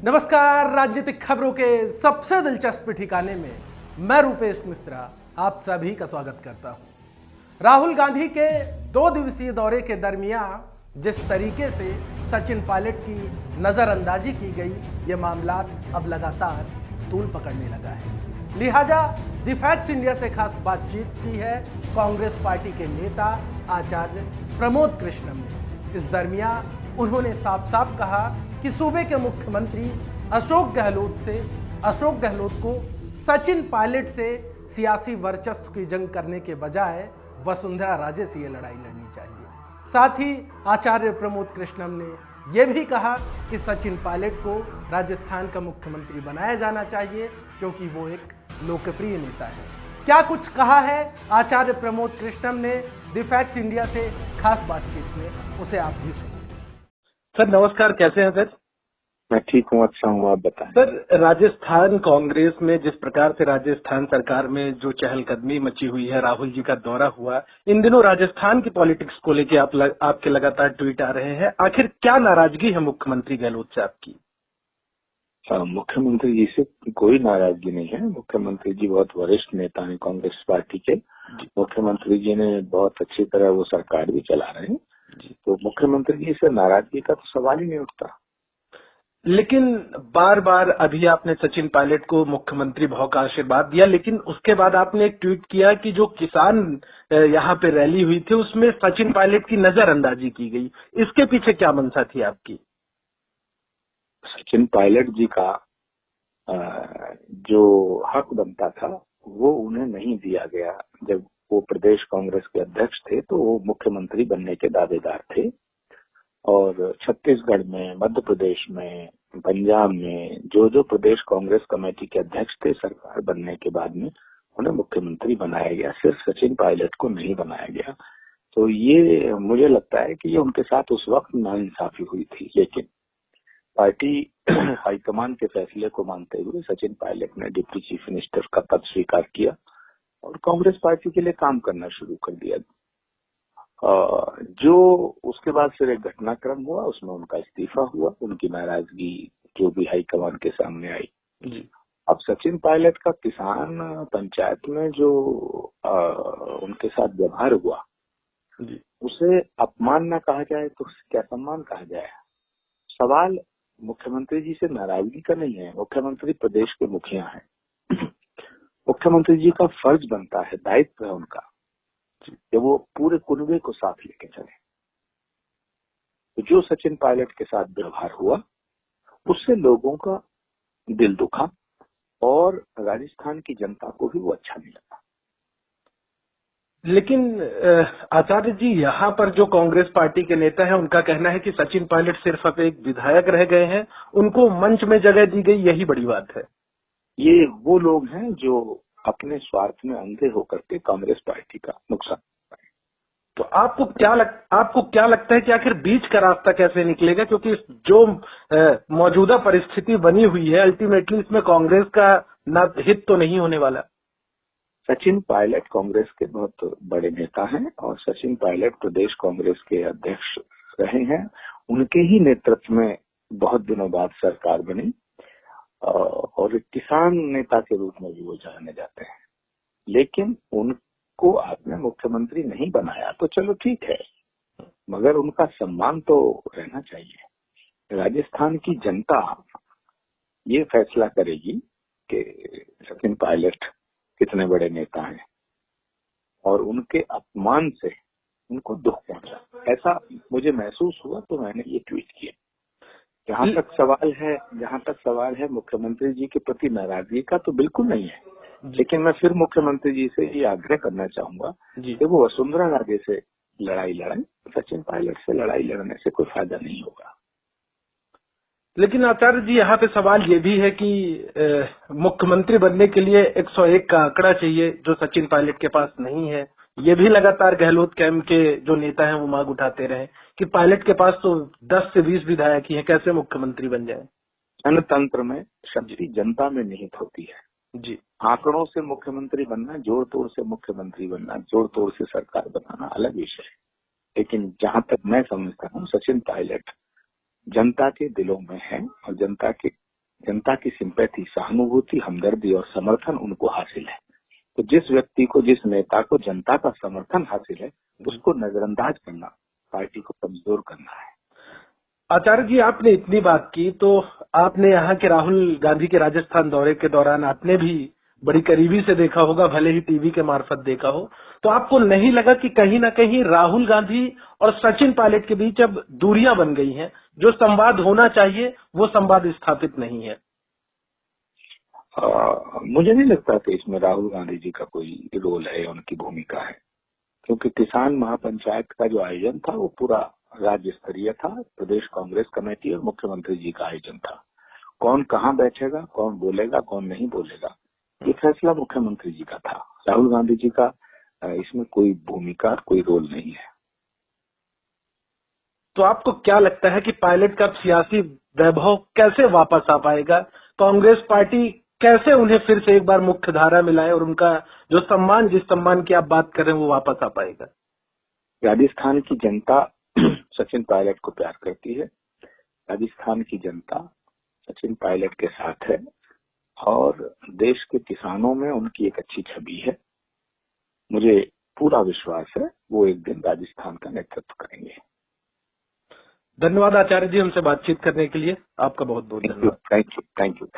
नमस्कार। राजनीतिक खबरों के सबसे दिलचस्प ठिकाने में मैं रूपेश मिश्रा आप सभी का स्वागत करता हूं। राहुल गांधी के 2 दिवसीय दौरे के दरमियान जिस तरीके से सचिन पायलट की नजरअंदाजी की गई, ये मामला अब लगातार तूल पकड़ने लगा है। लिहाजा द फैक्ट इंडिया से खास बातचीत की है कांग्रेस पार्टी के नेता आचार्य प्रमोद कृष्णम ने। इस दरमियान उन्होंने साफ साफ कहा कि सूबे के मुख्यमंत्री अशोक गहलोत को सचिन पायलट से सियासी वर्चस्व की जंग करने के बजाय वसुंधरा राजे से ये लड़ाई लड़नी चाहिए। साथ ही आचार्य प्रमोद कृष्णम ने यह भी कहा कि सचिन पायलट को राजस्थान का मुख्यमंत्री बनाया जाना चाहिए क्योंकि वो एक लोकप्रिय नेता है। क्या कुछ कहा है आचार्य प्रमोद कृष्णम ने द फैक्ट इंडिया से खास बातचीत में, उसे आप भी सुनिए। सर नमस्कार, कैसे हैं सर? मैं ठीक हूँ, अच्छा हूँ, आप बताएं। सर, राजस्थान कांग्रेस में जिस प्रकार से राजस्थान सरकार में जो चहलकदमी मची हुई है, राहुल जी का दौरा हुआ, इन दिनों राजस्थान की पॉलिटिक्स को लेके आपके लगातार ट्वीट आ रहे हैं। आखिर क्या नाराजगी है मुख्यमंत्री गहलोत से आपकी? मुख्यमंत्री जी से कोई नाराजगी नहीं है। मुख्यमंत्री जी बहुत वरिष्ठ नेता हैं कांग्रेस पार्टी के। मुख्यमंत्री जी ने बहुत अच्छी तरह वो सरकार भी चला रहे हैं, तो मुख्यमंत्री जी से नाराजगी का तो सवाल ही नहीं उठता। लेकिन बार बार अभी आपने सचिन पायलट को मुख्यमंत्री भाव का आशीर्वाद दिया, लेकिन उसके बाद आपने एक ट्वीट किया कि जो किसान यहाँ पे रैली हुई थी उसमें सचिन पायलट की नजरअंदाजी की गई। इसके पीछे क्या मंशा थी आपकी? सचिन पायलट जी का जो हक बनता था वो उन्हें नहीं दिया गया। जब वो प्रदेश कांग्रेस के अध्यक्ष थे तो वो मुख्यमंत्री बनने के दावेदार थे, और छत्तीसगढ़ में, मध्य प्रदेश में, पंजाब में जो प्रदेश कांग्रेस कमेटी के अध्यक्ष थे, सरकार बनने के बाद में उन्हें मुख्यमंत्री बनाया गया, सिर्फ सचिन पायलट को नहीं बनाया गया। तो ये मुझे लगता है कि ये उनके साथ उस वक्त नाइंसाफी हुई थी, लेकिन पार्टी हाईकमान के फैसले को मानते हुए सचिन पायलट ने डिप्टी चीफ मिनिस्टर का पद स्वीकार किया और कांग्रेस पार्टी के लिए काम करना शुरू कर दिया। जो उसके बाद फिर एक घटनाक्रम हुआ, उसमें उनका इस्तीफा हुआ, उनकी नाराजगी जो भी हाईकमान के सामने आई जी। अब सचिन पायलट का किसान पंचायत में जो उनके साथ व्यवहार हुआ जी, उसे अपमान न कहा जाए तो क्या सम्मान कहा जाए। सवाल मुख्यमंत्री जी से नाराजगी का नहीं है। मुख्यमंत्री प्रदेश के मुखिया हैं। मुख्यमंत्री जी का फर्ज बनता है, दायित्व है उनका कि वो पूरे कुनबे को साथ लेके चले। तो जो सचिन पायलट के साथ व्यवहार हुआ उससे लोगों का दिल दुखा और राजस्थान की जनता को भी वो अच्छा नहीं लगा। लेकिन आचार्य जी, यहाँ पर जो कांग्रेस पार्टी के नेता हैं उनका कहना है कि सचिन पायलट सिर्फ अब एक विधायक रह गए हैं, उनको मंच में जगह दी गई, यही बड़ी बात है। ये वो लोग हैं जो अपने स्वार्थ में अंधे होकर के कांग्रेस पार्टी का नुकसान। तो आपको क्या लगता है कि आखिर बीच का रास्ता कैसे निकलेगा? क्योंकि जो मौजूदा परिस्थिति बनी हुई है, अल्टीमेटली इसमें कांग्रेस का ना हित तो नहीं होने वाला। सचिन पायलट कांग्रेस के बहुत बड़े नेता हैं और सचिन पायलट प्रदेश कांग्रेस के अध्यक्ष रहे हैं। उनके ही नेतृत्व में बहुत दिनों बाद सरकार बनी और किसान नेता के रूप में भी वो जाने जाते हैं। लेकिन उनको आपने मुख्यमंत्री नहीं बनाया तो चलो ठीक है, मगर उनका सम्मान तो रहना चाहिए। राजस्थान की जनता ये फैसला करेगी कि सचिन पायलट कितने बड़े नेता हैं और उनके अपमान से उनको दुख पहुंचा, ऐसा मुझे महसूस हुआ तो मैंने ये ट्वीट किया। जहां तक सवाल है मुख्यमंत्री जी के प्रति नाराजगी का, तो बिल्कुल नहीं है। लेकिन मैं फिर मुख्यमंत्री जी से ये आग्रह करना चाहूंगा कि वो वसुंधरा राजे से लड़ाई लड़ें। सचिन पायलट से लड़ाई लड़ने से कोई फायदा नहीं होगा। लेकिन आचार्य जी, यहाँ पे सवाल ये भी है कि मुख्यमंत्री बनने के लिए 101 का आंकड़ा चाहिए, जो सचिन पायलट के पास नहीं है। ये भी लगातार गहलोत कैंप के जो नेता हैं वो मांग उठाते रहे कि पायलट के पास तो 10 से 20 विधायक ही हैं, कैसे मुख्यमंत्री बन जाए। जनतंत्र में शक्ति जनता में निहित होती है जी। आंकड़ों से मुख्यमंत्री बनना, जोड़ तोड़ से मुख्यमंत्री बनना, जोड़ तोड़ से सरकार बनाना अलग विषय है। लेकिन जहां तक मैं समझता हूँ, सचिन पायलट जनता के दिलों में है और जनता के जनता की सिंपैथी, सहानुभूति, हमदर्दी और समर्थन उनको हासिल है। तो जिस व्यक्ति को, जिस नेता को जनता का समर्थन हासिल है, उसको नजरअंदाज करना, पार्टी को कमजोर करना है। आचार्य जी, आपने इतनी बात की, तो आपने यहाँ के राहुल गांधी के राजस्थान दौरे के दौरान आपने भी बड़ी करीबी से देखा होगा, भले ही टीवी के मार्फत देखा हो, तो आपको नहीं लगा कि कहीं ना कहीं राहुल गांधी और सचिन पायलट के बीच अब दूरियां बन गई हैं, जो संवाद होना चाहिए वो संवाद स्थापित नहीं है? मुझे नहीं लगता कि इसमें राहुल गांधी जी का कोई रोल है, उनकी भूमिका है, क्योंकि किसान महापंचायत का जो आयोजन था वो पूरा राज्य स्तरीय था, प्रदेश कांग्रेस कमेटी और मुख्यमंत्री जी का आयोजन था। कौन कहाँ बैठेगा, कौन बोलेगा, कौन नहीं बोलेगा, ये फैसला मुख्यमंत्री जी का था। राहुल गांधी जी का इसमें कोई भूमिका, कोई रोल नहीं है। तो आपको क्या लगता है कि पायलट का सियासी वैभव कैसे वापस आ पाएगा? कांग्रेस पार्टी कैसे उन्हें फिर से एक बार मुख्य धारा में लाए और उनका जो सम्मान, जिस सम्मान की आप बात कर रहे हैं, वो वापस आ पाएगा? राजस्थान की जनता सचिन पायलट को प्यार करती है। राजस्थान की जनता सचिन पायलट के साथ है और देश के किसानों में उनकी एक अच्छी छवि है। मुझे पूरा विश्वास है वो एक दिन राजस्थान का नेतृत्व करेंगे। धन्यवाद आचार्य जी, हमसे बातचीत करने के लिए। आपका बहुत बहुत धन्यवाद। Thank you.